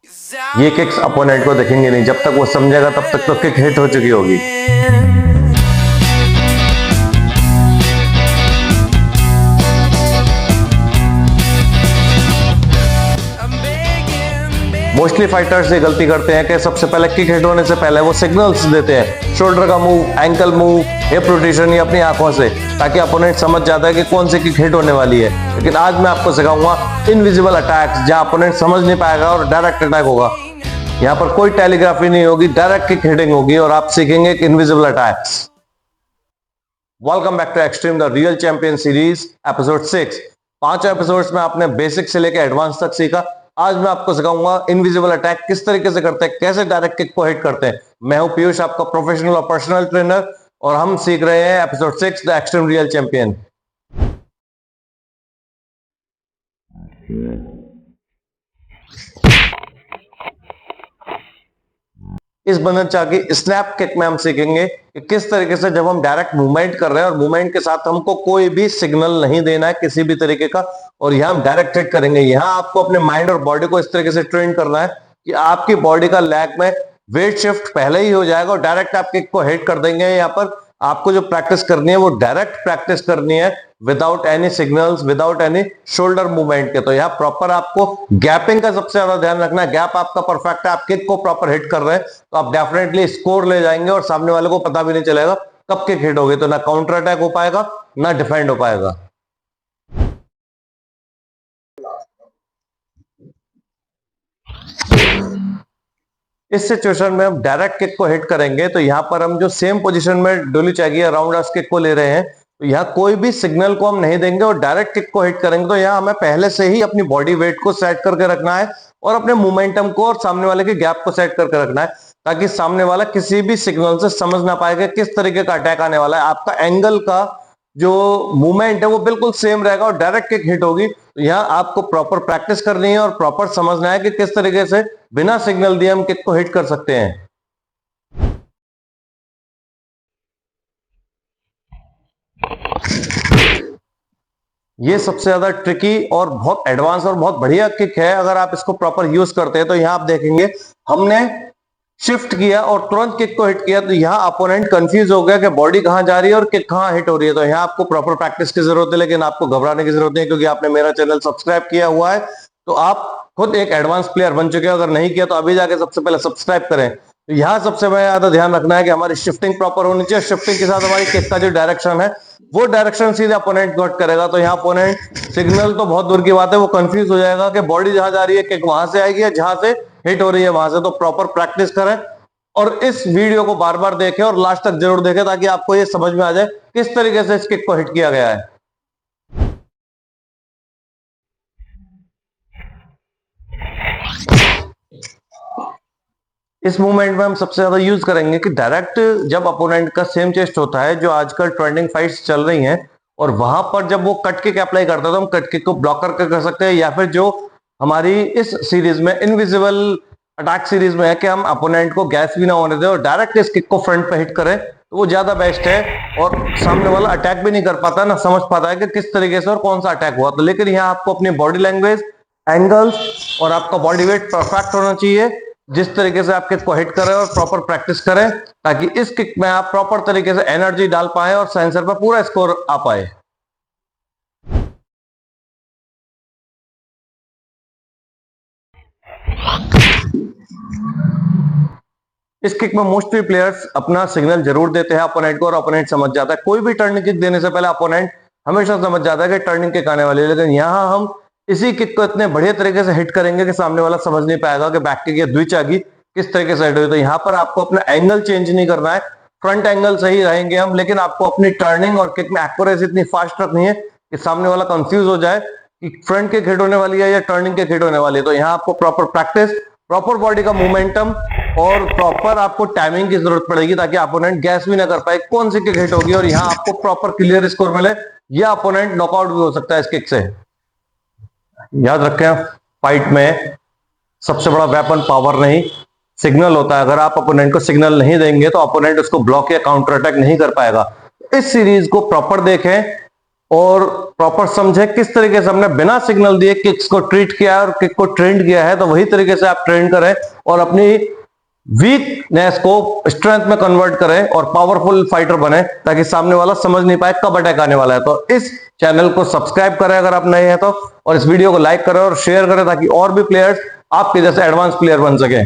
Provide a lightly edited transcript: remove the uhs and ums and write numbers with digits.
ये kicks opponent को देखेंगे नहीं, जब तक वो समझेगा तब तक तो किक हिट हो चुकी होगी। मोस्टली फाइटर्स ये गलती करते हैं कि सबसे पहले किक हिट होने से पहले वो सिग्नल्स देते हैं, शोल्डर का move, ankle move, hip rotation या अपनी आंखों से, ताकि अपोनेंट समझ जाता है कि कौन सी किक हिट होने वाली है। लेकिन आज मैं आपको सिखाऊंगा इनविजिबल अटैक्स, जहां अपोनेंट समझ नहीं पाएगा और डायरेक्ट अटैक होगा। यहाँ पर कोई टेलीग्राफी नहीं होगी, डायरेक्ट किक हिटिंग होगी और आप सीखेंगे invisible attacks. Welcome back to extreme the real champion series episode 6। 5 episodes में आपने बेसिक से लेकर एडवांस तक सीखा। आज मैं आपको सिखाऊंगा इनविजिबल अटैक किस तरीके से करते हैं, कैसे डायरेक्ट किक को हिट करते हैं। मैं हूं पीयूष, आपका प्रोफेशनल और पर्सनल ट्रेनर, और हम सीख रहे हैं episode 6 the extreme real champion. इस बंधन चाह की स्नैप किक में हम सीखेंगे कि किस तरीके से जब हम डायरेक्ट मूवमेंट कर रहे हैं और मूवमेंट के साथ हमको कोई भी सिग्नल नहीं देना है किसी भी तरीके का, और यहां हम डायरेक्ट हिट करेंगे। यहां आपको अपने माइंड और बॉडी को इस तरीके से ट्रेन करना है कि आपकी बॉडी का लैग में वेट शिफ्ट पहले ही हो जाएगा और डायरेक्ट आप किक को हिट कर देंगे। यहाँ पर आपको जो प्रैक्टिस करनी है वो डायरेक्ट प्रैक्टिस करनी है, without any signals, without any shoulder movement के। तो यहाँ प्रॉपर आपको गैपिंग का सबसे ज्यादा ध्यान रखना है। गैप आपका परफेक्ट है, आप किक को प्रॉपर हिट कर रहे हैं तो आप डेफिनेटली स्कोर ले जाएंगे और सामने वाले को पता भी नहीं चलेगा कब किक हिट होगी। तो ना काउंटर अटैक हो पाएगा ना डिफेंड हो पाएगा। इस सिचुएशन में हम डायरेक्ट किक को हिट करेंगे तो यहाँ पर हम जो सेम पोजीशन में डोली चाहिए राउंड आर्स किक को ले रहे हैं, तो यहाँ कोई भी सिग्नल को हम नहीं देंगे और डायरेक्ट किक को हिट करेंगे। तो यहाँ हमें पहले से ही अपनी बॉडी वेट को सेट करके रखना है और अपने मोमेंटम को और सामने वाले के गैप को सेट करके रखना है, ताकि सामने वाला किसी भी सिग्नल से समझ ना पाएगा किस तरीके का अटैक आने वाला है। आपका एंगल का जो मूवमेंट है वो बिल्कुल सेम रहेगा और डायरेक्ट किक हिट होगी। तो यहाँ आपको प्रॉपर प्रैक्टिस करनी है और प्रॉपर समझना है कि किस तरीके से बिना सिग्नल दिए हम किक को हिट कर सकते हैं। ये सबसे ज्यादा ट्रिकी और बहुत एडवांस और बहुत बढ़िया किक है। अगर आप इसको प्रॉपर यूज करते हैं तो यहाँ आप देखेंगे हमने शिफ्ट किया और तुरंत किक को हिट किया, तो यहाँ अपोनेंट कंफ्यूज हो गया कि बॉडी कहां जा रही है और किक कहां हिट हो रही है। तो यहाँ आपको प्रॉपर प्रैक्टिस की जरूरत है, लेकिन आपको घबराने की जरूरत नहीं, क्योंकि आपने मेरा चैनल सब्सक्राइब किया हुआ है तो आप खुद एक एडवांस प्लेयर बन चुके हैं। अगर नहीं किया तो अभी जाके सबसे पहले सब्सक्राइब करें। तो यहाँ सबसे ज्यादा ध्यान रखना है कि हमारी शिफ्टिंग प्रॉपर होनी चाहिए। शिफ्टिंग के साथ हमारी किक का जो डायरेक्शन है वो डायरेक्शन सीधे अपोनेंट कट करेगा। तो यहाँ अपोनेंट सिग्नल तो बहुत दूर की बात है, वो कंफ्यूज हो जाएगा कि बॉडी जहां जा रही है किक वहां से आएगी या जहां से हिट हो रही है वहां से। तो प्रॉपर प्रैक्टिस करें और इस वीडियो को बार बार देखें और लास्ट तक जरूर देखें, ताकि आपको ये समझ में आ जाए किस तरीके से इस किक को हिट किया गया है। इस मूवमेंट में हम सबसे ज्यादा यूज करेंगे कि डायरेक्ट जब अपोनेंट का सेम चेस्ट होता है, जो आजकल ट्रेंडिंग फाइट्स चल रही हैं, और वहां पर जब वो कट किक अप्लाई करता है तो हम कट किक को ब्लॉक करके कर सकते हैं, या फिर जो हमारी इस सीरीज में इनविजिबल अटैक सीरीज में है कि हम अपोनेंट को गैस भी ना होने दें और डायरेक्ट इस किक को फ्रंट पे हिट करें, तो वो ज्यादा बेस्ट है। और सामने वाला अटैक भी नहीं कर पाता, ना समझ पाता है कि किस तरीके से और कौन सा अटैक हुआ। तो लेकिन यहाँ आपको अपनी बॉडी लैंग्वेज, एंगल्स और आपका बॉडी वेट परफेक्ट होना चाहिए, जिस तरीके से आप किक को हिट करें, और प्रॉपर प्रैक्टिस करें ताकि इस किक में आप प्रॉपर तरीके से एनर्जी डाल पाए और सेंसर पर पूरा स्कोर आ पाए। इस किक में मोस्टली प्लेयर्स अपना सिग्नल जरूर देते हैं अपोनेंट को और अपोनेंट समझ जाता है। कोई भी टर्निंग किक देने से पहले अपोनेंट हमेशा समझ जाता है कि टर्निंग किक आने वाली है, लेकिन यहाँ हम इसी किक को इतने बढ़िया तरीके से हिट करेंगे कि सामने वाला समझ नहीं पाएगा कि बैक किक या द्विचागी किस तरीके से हिट हुई। तो यहाँ पर आपको अपना एंगल चेंज नहीं करना है, फ्रंट एंगल सही रहेंगे हम, लेकिन आपको अपनी टर्निंग और किक में एक्यूरेसी इतनी फास्ट रखनी है कि सामने वाला कंफ्यूज हो जाए कि फ्रंट किक हिट होने वाली है या टर्निंग किक हिट होने वाली है। तो यहाँ आपको प्रॉपर प्रैक्टिस, प्रॉपर बॉडी का मोमेंटम और प्रॉपर आपको टाइमिंग की जरूरत पड़ेगी, ताकि अपोनेंट गैस भी ना कर पाए कौन सी किक हिट होगी और यहाँ आपको प्रॉपर क्लियर स्कोर मिले, या अपोनेंट नॉकआउट भी हो सकता है इस किक से। याद रखें, फाइट में सबसे बड़ा वेपन पावर नहीं सिग्नल होता है। अगर आप अपोनेंट को सिग्नल नहीं देंगे तो अपोनेंट उसको ब्लॉक या काउंटर अटैक नहीं कर पाएगा। इस सीरीज को प्रॉपर देखें, और प्रॉपर समझे किस तरीके से हमने बिना सिग्नल दिए किक्स को ट्रीट किया है और किक को ट्रेंड किया है, तो वही तरीके से आप ट्रेंड करें और अपनी वीकनेस को स्ट्रेंथ में कन्वर्ट करें और पावरफुल फाइटर बने, ताकि सामने वाला समझ नहीं पाए कब अटैक आने वाला है। तो इस चैनल को सब्सक्राइब करें अगर आप नए हैं तो, और इस वीडियो को लाइक करें और शेयर करें ताकि और भी प्लेयर्स आपके जैसे एडवांस प्लेयर बन सके।